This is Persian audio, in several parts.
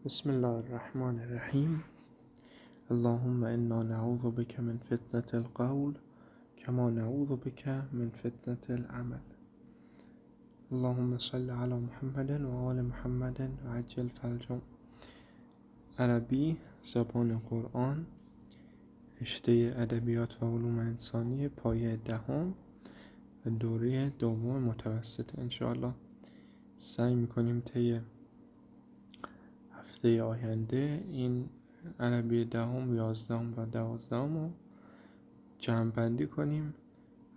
بسم الله الرحمن الرحیم. اللهم انا نعوذ بك من فتنة القول كما نعوذ بك من فتنة العمل. اللهم صل على محمد و آل محمد و عجل فرجهم. عربی، زبان قرآن، رشته ادبیات و علوم انسانی، پایه دهم و دوره دوم متوسط. انشاءالله سعی میکنیم طی هفته آینده این عربی دهم، 11 و 12 رو جمع بندی کنیم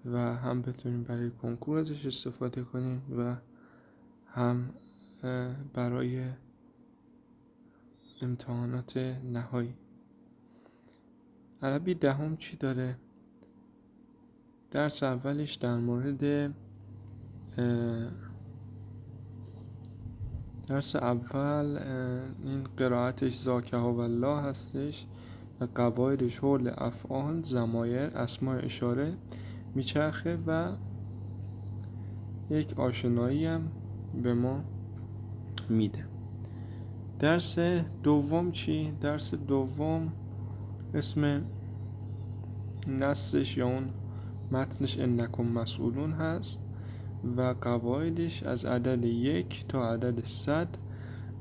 و هم بتونیم برای کنکور ازش استفاده کنیم و هم برای امتحانات نهایی. عربی دهم چی داره؟ درس اولش در مورد درس اول این قرائتش ذاکه و الله هستش و قواعدش حول افعال، ضمایر، اسماء اشاره میچرخه و یک آشنایی هم به ما میده. درس دوم چی؟ درس دوم اسم نصش یا اون متنش انکم مسئولون هست و قواعدش از عدد 1 تا عدد 100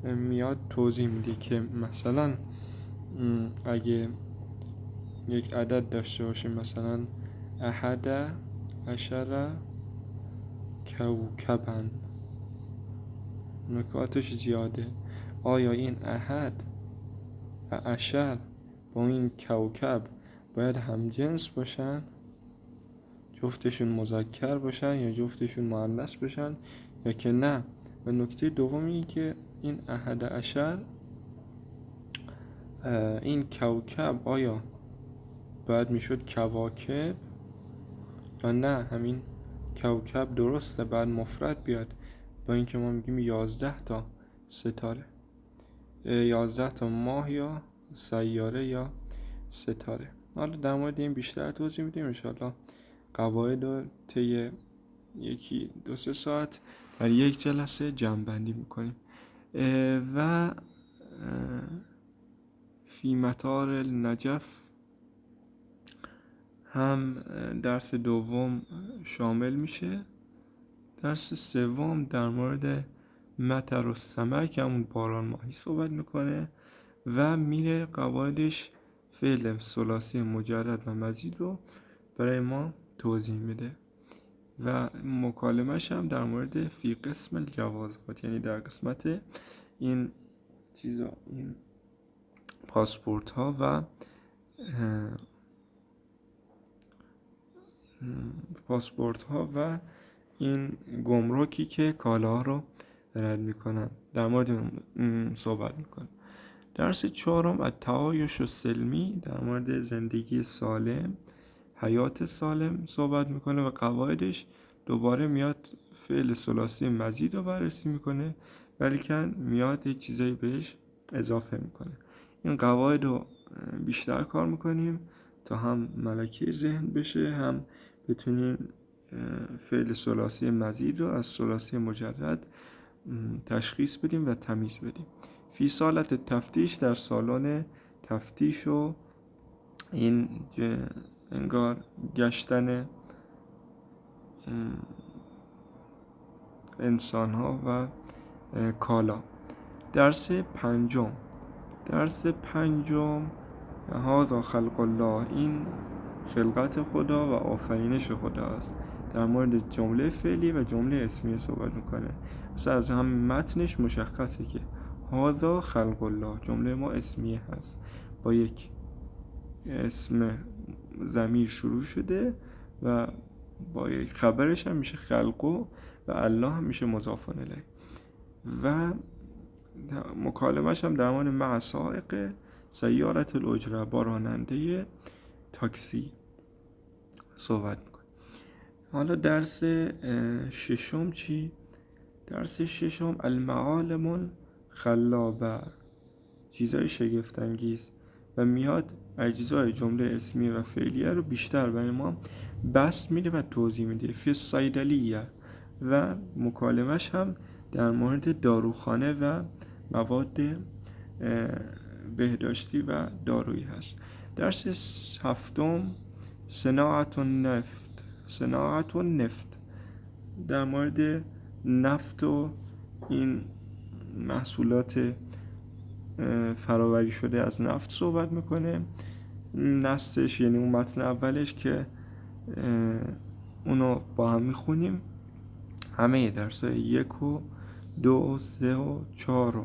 میاد توضیح میده که مثلا اگه یک عدد داشته باشیم، مثلا 11 کوکبن، نکاتش زیاده. آیا این احد و عشر با این کوکب باید همجنس باشن، جفتشون مذکر باشن یا جفتشون مؤنث باشن یا که نه؟ و نکته دومی که این احد عشر، این کوکب آیا باید میشد کواکب یا نه همین کوکب درسته بعد مفرد بیاد، با اینکه ما میگیم 11 تا ستاره، 11 تا ماه یا سیاره یا ستاره. حالا در مورد این بیشتر توضیح میدیم انشاءالله. قواعد رو طی 1-2-3 ساعت در یک جلسه جمع بندی میکنیم. و فی مطار النجف هم درس دوم شامل میشه. درس سوم در مورد مطر السمک، همون باران ماهی صحبت میکنه و میره قواعدش فعل ثلاثی مجرد و مزید رو برای ما توضیح میده و مکالمش هم در مورد فی قسم الجوازات، یعنی در قسمت این چیزا، این پاسپورت ها و این گمرکی که کالاها رو رد میکنن، در مورد صحبت میکنه. درس چهارم التعایش السلمی، در مورد زندگی سالم، حیات سالم صحبت میکنه و قواعدش دوباره میاد فعل ثلاثی مزید رو بررسی میکنه ولیکن میاد یه چیزایی بهش اضافه میکنه. این قواعد رو بیشتر کار میکنیم تا هم ملکه ذهن بشه، هم بتونیم فعل ثلاثی مزید رو از ثلاثی مجرد تشخیص بدیم و تمیز بدیم. فی سالت تفتیش، در سالن تفتیش و این انگار گشتن انسان ها و کالا. درس پنجم هذا خلق الله، این خلقت خدا و آفرینش خدا است. در مورد جمله فعلی و جمله اسمی صحبت میکنه. اصلا از هم متنش مشخصه که هذا خلق الله، جمله ما اسمیه هست، با یک اسم ضمیر شروع شده و با یک خبرش هم میشه خلقو و الله هم میشه مضاف الیه. و مکالمش هم در مورد مع سائق سیارت الاجره، با راننده تاکسی صحبت میکنه. حالا درس ششم چی؟ درس ششم المعالم الخلابه، چیزای شگفت انگیز، و میاد اجزای جمله اسمیه و فعلیه رو بیشتر برای ما بسط میده و توضیح میده. فی الصیدلیه، و مکالمش هم در مورد داروخانه و مواد بهداشتی و دارویی هست. درس هفتم صناعت و نفت در مورد نفت و این محصولات فراوری شده از نفت صحبت میکنه. نستش یعنی اون متن اولش که اونو با هم میخونیم. همه درسای 1 و 2 و 3 و 4 و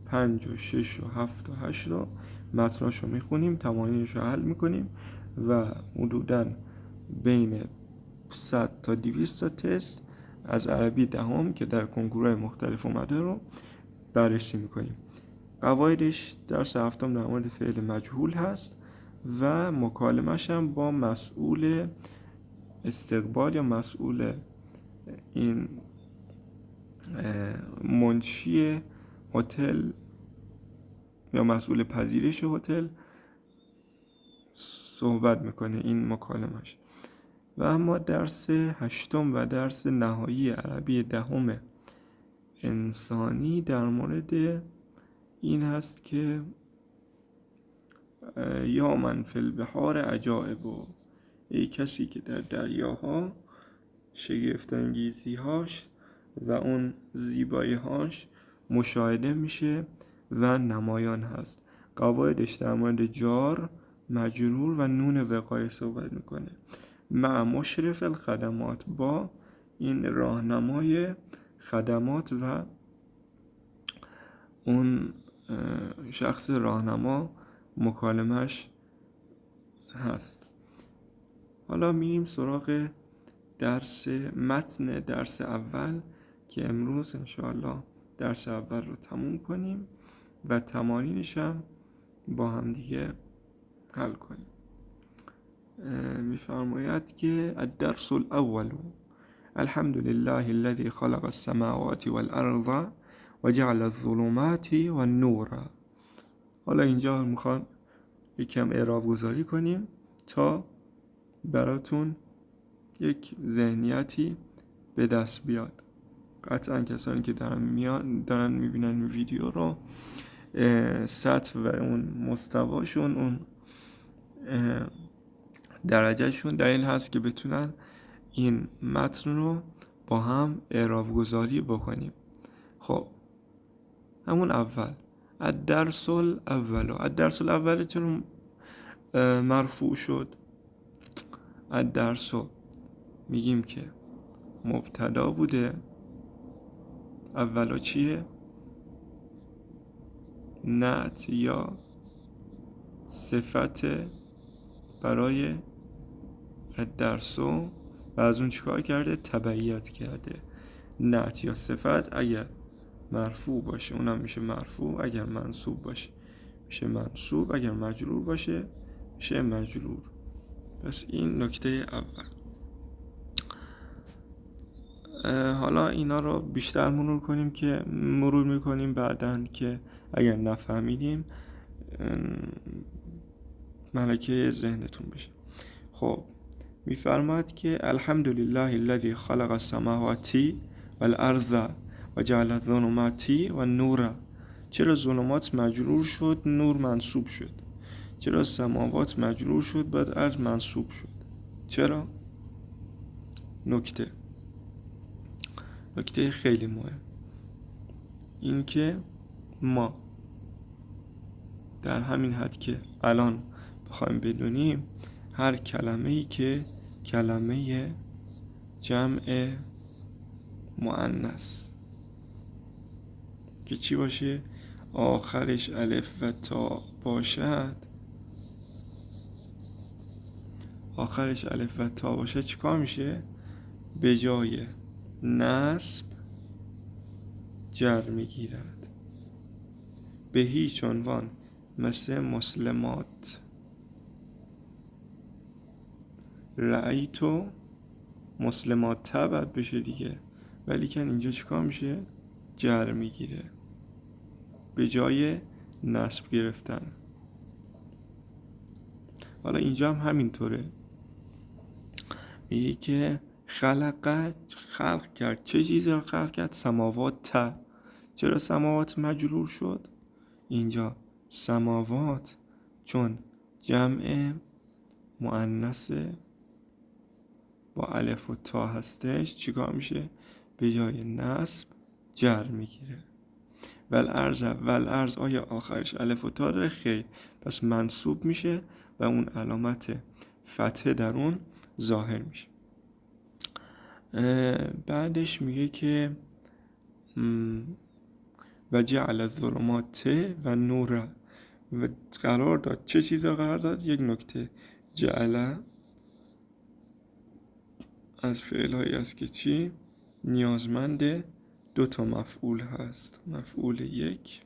5 و 6 و 7 و 8 رو متناشو میخونیم، تمارینش رو حل میکنیم و حدوداً بین 100 تا 200 تا تست از عربی دهم که در کنکورهای مختلف اومده رو بررسی میکنیم. قواعدش درس هفتم در مورد فعل مجهول هست و مکالمش هم با مسئول استقبال یا مسئول این منشی هتل یا مسئول پذیرش هتل صحبت میکنه این مکالمش. و اما درس هشتم و درس نهایی عربی دهم انسانی در مورد این هست که یا من فی البحار عجائب، و ای کسی که در دریاها شگفت انگیزی هاش و اون زیبایی هاش مشاهده میشه و نمایان هست. قواعدش در مورد جار، مجرور و نون وقایه صحبت میکنه. مع مشرف الخدمات، با این راهنمای خدمات و اون شخص راهنما مکالمش هست. حالا میریم سراغ متن درس اول که امروز انشاءالله درس اول رو تموم کنیم و تمارینش هم با هم دیگه حل کنیم. میفرماید که الدرس الاول الحمد لله الذي خلق السماوات والارض وجعل الظلمات والنور. حالا اینجا میخوام یکم اعراب گذاری کنیم تا براتون یک ذهنیتی به دست بیاد. قطعا کسانی که دارن میبینن ویدیو رو سطح و اون مستواشون، اون درجهشون در این هست که بتونن این متن رو با هم اعراب گذاری بکنیم. خب همون اول الدرس الاول چون مرفوع شد؟ الدرس میگیم که مبتدا بوده، اولو چیه؟ نعت یا صفت برای الدرس و از اون چیکار کرده؟ تبعیت کرده. نعت یا صفت اگر مرفوع باشه اونم میشه مرفوع، اگر منصوب باشه میشه منصوب، اگر مجرور باشه میشه مجرور. پس این نکته اول. حالا اینا رو بیشتر مرور میکنیم بعدن که اگر نفهمیدیم ملکه ذهنتون بشه. خب میفرماد که الحمدلله الذی خلق السماوات والارض وجعل الظلمات والنور. چرا ظلمات مجرور شد، نور منصوب شد؟ چرا سماوات مجرور شد بعد ارض منصوب شد؟ چرا؟ نکته خیلی مهم این که ما در همین حد که الان بخوایم بدونیم هر کلمه‌ای که کلمه جمع مؤنث که چی باشه؟ آخرش الف و تا باشد، چیکار میشه؟ به جای نصب جر میگیرد. به هیچ عنوان مثل مسلمات، رأیتو مسلمات باید بشه دیگه، ولی که اینجا چیکار میشه؟ جر میگیره به جای نصب گرفتن. حالا اینجا هم همینطوره، میگه که خلق کرد. چه چیزی رو خلق کرد؟ سماوات. چرا سماوات مجرور شد؟ اینجا سماوات چون جمع مؤنث با الف و تا هستش چیکار میشه؟ به جای نصب جر میگیره. والارض آیا آخرش الف و تا داره؟ خیر، پس منصوب میشه و اون علامت فتحه در اون ظاهر میشه. بعدش میگه که و جعل الظلمات و نور، و قرار داد چه چیزا قرار داد؟ یک نکته، جعل از فعلهایی است که چی؟ نیازمند 2 مفعول هست، مفعول 1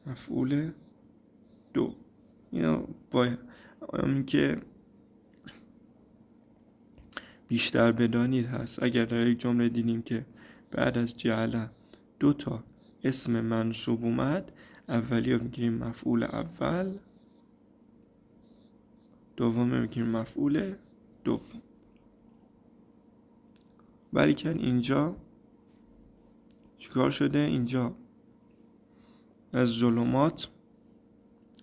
مفعول 2. اینا باید که بیشتر بدانید هست. اگر در یک جمله دیدیم که بعد از جعل 2 اسم منصوب اومد، اولی رو میگیریم مفعول اول، دومی میگیریم مفعول دوم. ولیکن اینجا چیکار شده؟ اینجا از ظلمات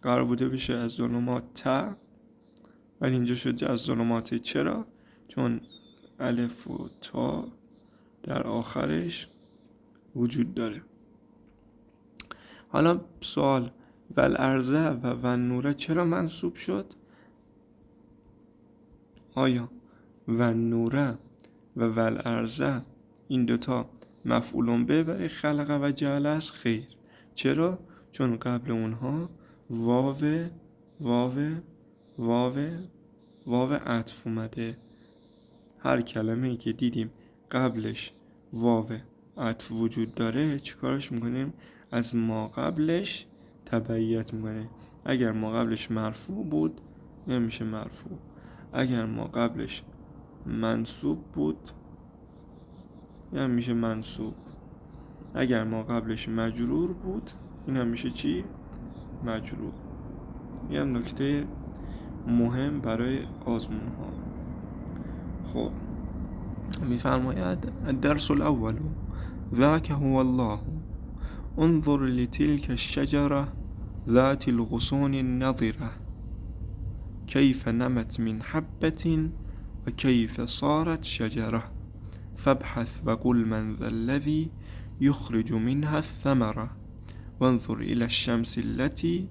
قرار بوده بشه از ظلمات تا، ولی اینجا شده از ظلمات. چرا؟ چون الف و تا در آخرش وجود داره. حالا سوال، والارض و النور چرا منصوب شد؟ آیا والنور و والارض این 2 مفعولون به برای خلق و جعل است؟ خیر. چرا؟ چون قبل اونها واو عطف اومده. هر کلمه‌ای که دیدیم قبلش واو عطف وجود داره چیکارش میکنیم؟ از ما قبلش تبعیت میکنه. اگر ما قبلش مرفوع بود نمیشه مرفوع، اگر ما قبلش منصوب بود این میشه منصوب، اگر ما قبلش مجرور بود این هم میشه چی؟ مجرور. این هم نکته مهم برای آزمون ها. خب میفرماید الدرس الاول ذاک هو الله انظر لتلك الشجرة ذات الغصون النضرة كيف نمت من حبة وكيف صارت شجرة فابحث وقل من ذا الذي يخرج منها الثمرة وانظر إلى الشمس التي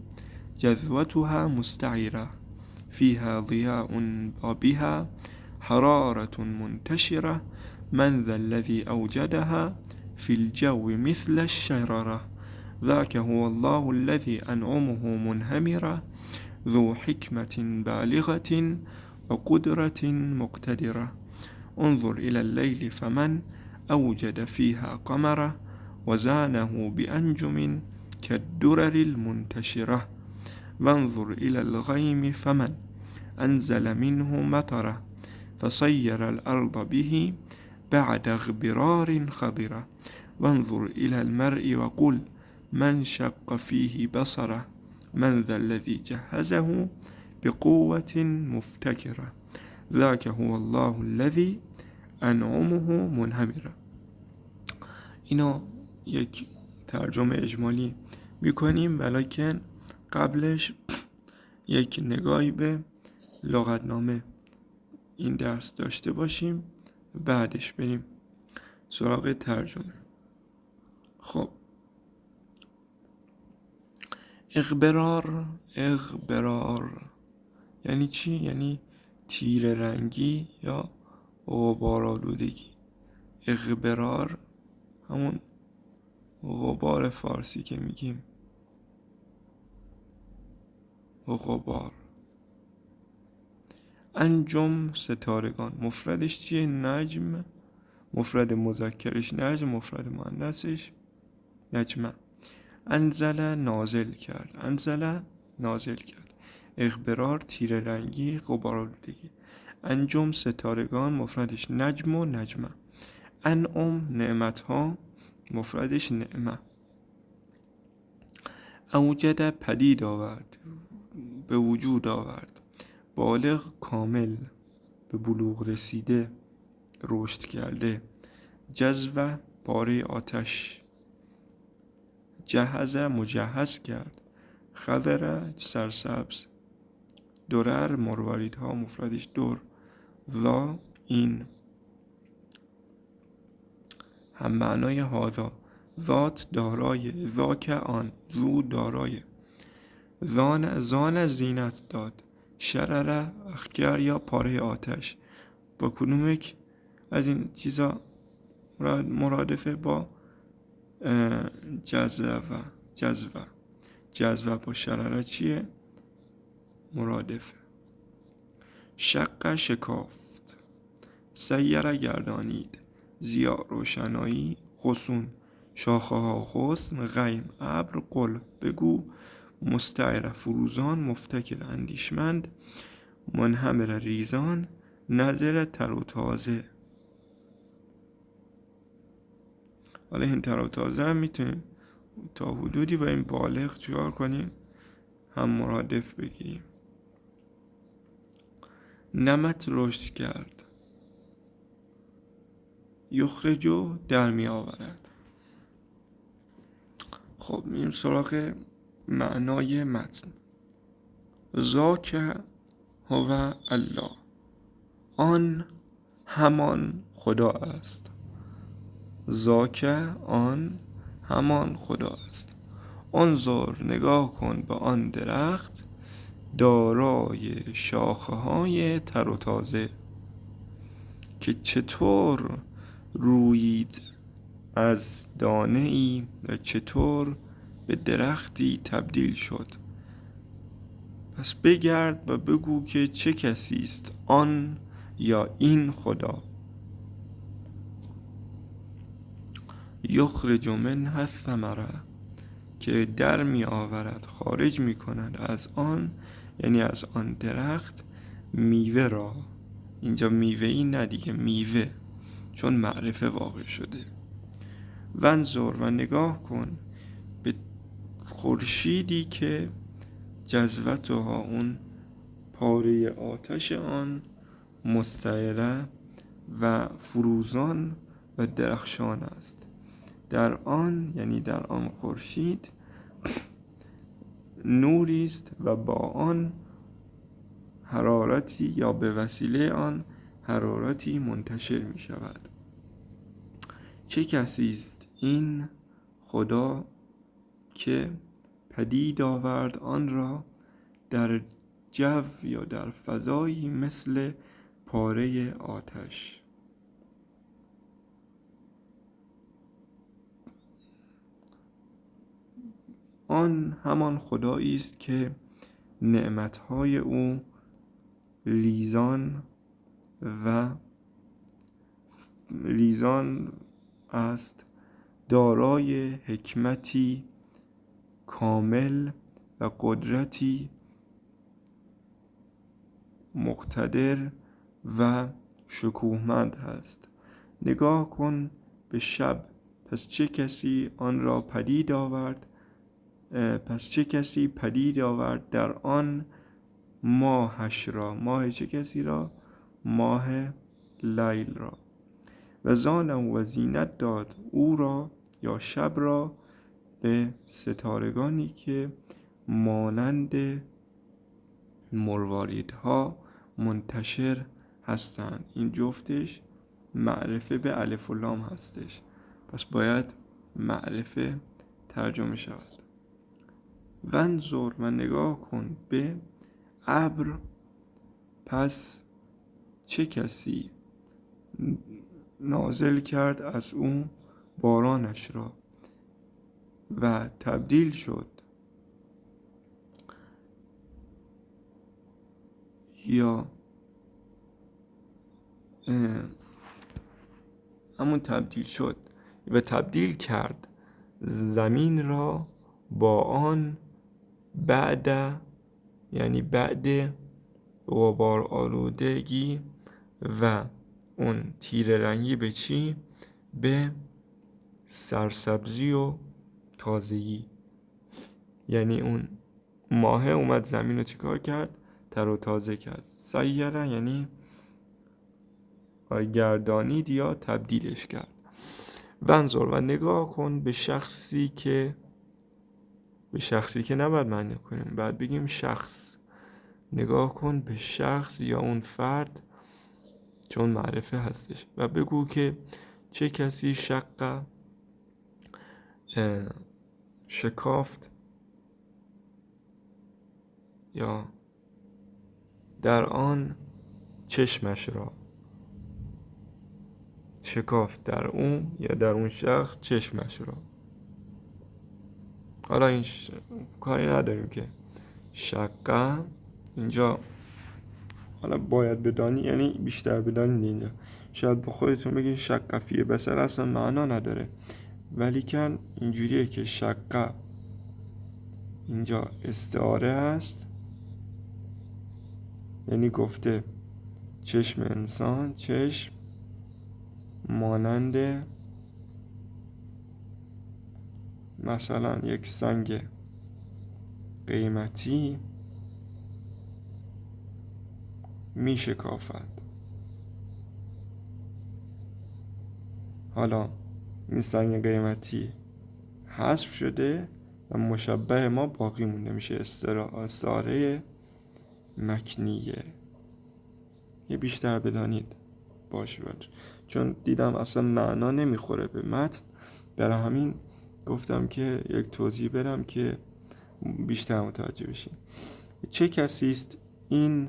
جذوتها مستعرة فيها ضياء وبها حرارة منتشرة من ذا الذي أوجدها في الجو مثل الشررة ذاك هو الله الذي أنعمه منهمرة ذو حكمة بالغة وقدرة مقتدرة انظر إلى الليل فمن أوجد فيها قمرة وزانه بأنجم كالدرر المنتشرة وانظر إلى الغيم فمن أنزل منه مطرة فصير الأرض به بعد اغبرار خضرة وانظر إلى المرء وقل من شق فيه بصره من ذا الذي جهزه بقوة مفتكرة ذاك هو الله الذي انعمه منهمرة. اینو یک ترجمه اجمالی میکنیم، ولیکن قبلش یک نگاهی به لغتنامه این درس داشته باشیم، بعدش بریم سراغ ترجمه. خب اغبرار یعنی چی؟ یعنی تیره رنگی یا غبارآلودگی. اغبرار همون غبار فارسی که میگیم غبار. انجم ستارگان، مفردش چیه؟ نجم. مفرد مذکرش نجم، مفرد مؤنثش نجمه. انزل نازل کرد. اغبرار تیره رنگی، غبارآلودگی. انجم ستارگان، مفردش نجم و نجمه. انعم نعمت ها، مفردش نعمه. اوجد پدید آورد، به وجود آورد. بالغ کامل، به بلوغ رسیده، رشد کرده. جذوه باره آتش، جهز مجهز کرد، خضر سرسبز، درر مرواریدها مفردش در، ذا این هم معنای هذا، ذات دارای، ذاک آن، ذو دارای، زان زینت داد، شرر اخگر یا پاره آتش. با کدوم یک از این چیزا مرادفه؟ با جذوه با شرره چیه؟ مرادفه. شق شکافت، سیره گردانید، ضیا روشنایی، غصون شاخه ها غصن، غیم ابر، قل بگو، مستعر فروزان، مفتکر اندیشمند، منهمر ریزان، نظر تر و تازه. حالا این تر و تازه هم میتونیم تا حدودی با این بالغ چیکار کنیم؟ هم مرادف بگیریم. نمت رشد کرد، یخرجو در می آورد. خب میریم سراغ معنای متن. ذاک هو الله، آن همان خدا است. ذاک آن همان خدا است. انظر نگاه کن به آن درخت، دارای شاخه های تر و تازه، که چطور رویید از دانه ای و چطور به درختی تبدیل شد. پس بگرد و بگو که چه کسی است آن یا این خدا. یخرج منها الثمره، که در می آورد، خارج می کند از آن، یعنی از آن درخت، میوه را. اینجا میوه ای نه دیگه، میوه، چون معرفه واقع شده. وانظر و نگاه کن به خورشیدی که جذوتها اون پاره آتش آن، مستعره و فروزان و درخشان است. در آن یعنی در آن خورشید نوری است و با آن حرارتی یا به وسیله آن حرارتی منتشر می شود. چه کسی است این خدا که پدید آورد آن را در جو یا در فضایی مثل پاره آتش. آن همان خدایی است که نعمتهای او لیزان است، دارای حکمتی کامل و قدرتی مقتدر و شکوهمند هست. نگاه کن به شب، پس چه کسی آن را پدید آورد؟ پس چه کسی پدید آورد در آن ماهش را؟ ماه چه کسی را؟ ماه لیل را. و زانم و زینت داد او را یا شب را به ستارگانی که مانند مرواریدها منتشر هستند. این جفتش معرفه به الف و لام هستش، پس باید معرفه ترجمه شود. وانظر و نگاه کن به ابر، پس چه کسی نازل کرد از اون بارانش را و تبدیل شد یا همون تبدیل شد و تبدیل کرد زمین را با آن بعد، یعنی بعد غبار آلودگی و اون تیره رنگی به چی؟ به سرسبزی و تازگی. یعنی اون ماه اومد زمین رو چیکار کرد؟ تر و تازه کرد. سیره یعنی گردانید یا تبدیلش کرد. وانظر و نگاه کن به شخصی که به شخصی که نباید معنی کنیم، بعد بگیم شخص. نگاه کن به شخص یا اون فرد، چون معرفه هستش. و بگو که چه کسی شق شکافت یا در آن چشمش را. شکافت در اون یا در اون شخص چشمش را. حالا این کاری نداریم که شقه اینجا حالا باید بدانی یعنی بیشتر بدانی اینجا. شاید با خودتون بگین شقه فی بصر اصلا معنا نداره، ولی کن اینجوریه که شقه اینجا استعاره است، یعنی گفته چشم انسان، چشم مانند مثلا یک سنگ قیمتی می شکافد. حالا این سنگ قیمتی حذف شده و مشبه ما باقی مونده، میشه استعاره مکنیه. یه بیشتر بدانید باشه چون دیدم اصلا معنا نمیخوره به متن، برای همین گفتم که یک توضیح بدم که بیشتر متوجه بشین. چه کسی است؟ این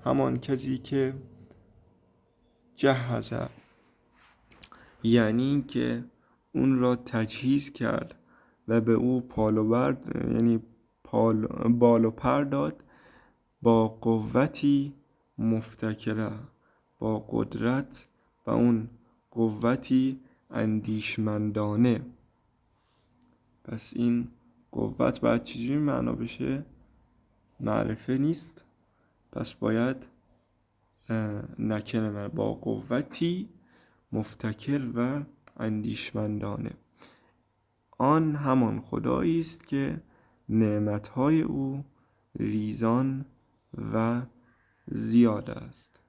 همان کسی که جهزه، یعنی این که اون را تجهیز کرد و به او پال و برد، یعنی بال و پر داد، با قوتی مفتکره، با قدرت و اون قوتی اندیشمندانه. پس این قوت باید چجوری معنا بشه؟ معرفه نیست، پس باید نکنه با قوتی مفتکر و اندیشمندانه. آن همان خدایی است که نعمتهای او ریزان و زیاد است.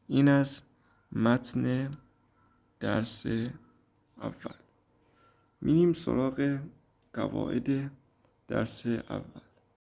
این از متن درس اول. میریم سراغ قواعد درس اول.